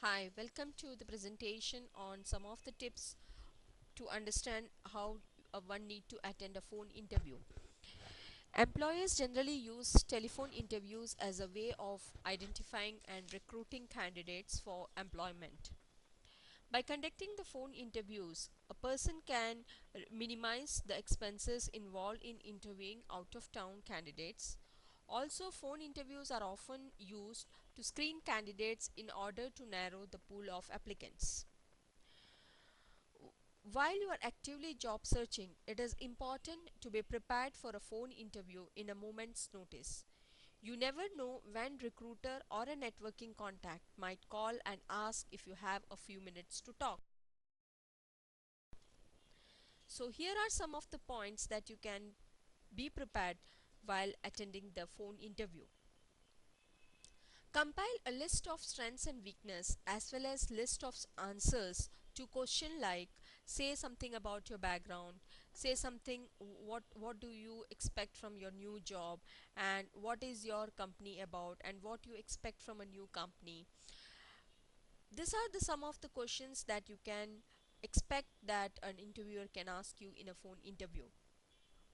Hi, welcome to the presentation on some of the tips to understand how one need to attend a phone interview. Employers generally use telephone interviews as a way of identifying and recruiting candidates for employment. By conducting the phone interviews, a person can minimize the expenses involved in interviewing out of town candidates. Also, phone interviews are often used to screen candidates in order to narrow the pool of applicants. While you are actively job searching, it is important to be prepared for a phone interview in a moment's notice. You never know when recruiter or a networking contact might call and ask if you have a few minutes to talk. So here are some of the points that you can be prepared while attending the phone interview. Compile a list of strengths and weakness as well as list of answers to question like say something about your background, say something what do you expect from your new job, and what is your company about and what you expect from a new company. These are the some of the questions that you can expect that an interviewer can ask you in a phone interview.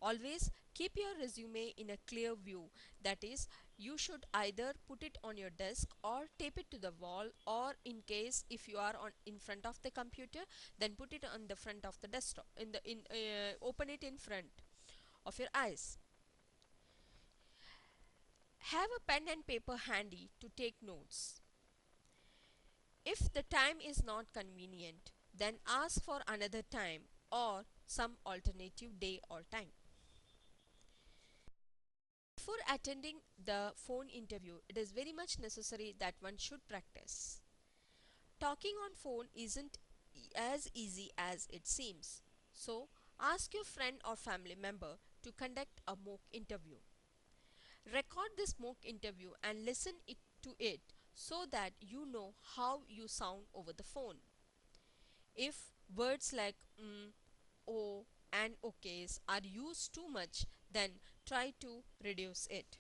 Always keep your resume in a clear view. That is, you should either put it on your desk or tape it to the wall, or in case if you are on in front of the computer, then put it on the front of the desktop in the in open it in front of your eyes. Have a pen and paper handy to take notes. If the time is not convenient, then ask for another time or some alternative day or time. Before attending the phone interview, it is very much necessary that one should practice. Talking on phone isn't as easy as it seems. So, ask your friend or family member to conduct a mock interview. Record this mock interview and listen to it so that you know how you sound over the phone. If words like oh, and okays are used too much, then try to reduce it.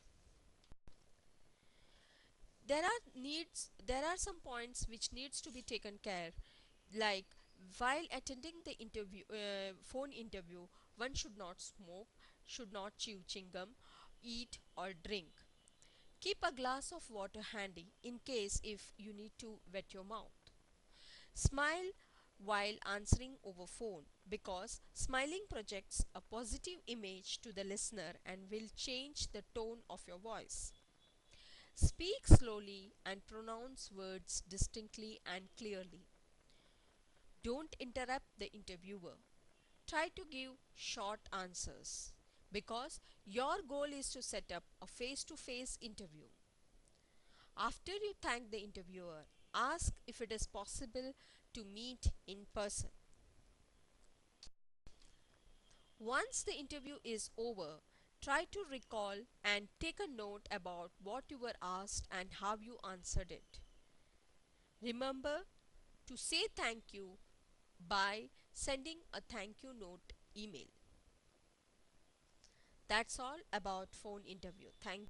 There are some points which needs to be taken care, like while attending the phone interview, one should not smoke, should not chew chewing gum, eat or drink. Keep a glass of water handy in case if you need to wet your mouth. Smile while answering over phone, because smiling projects a positive image to the listener and will change the tone of your voice. Speak slowly and pronounce words distinctly and clearly. Don't interrupt the interviewer. Try to give short answers, because your goal is to set up a face to face interview. After you thank the interviewer, ask if it is possible to meet in person. Once the interview is over, try to recall and take a note about what you were asked and how you answered it. Remember to say thank you by sending a thank you note email. That's all about phone interview. Thank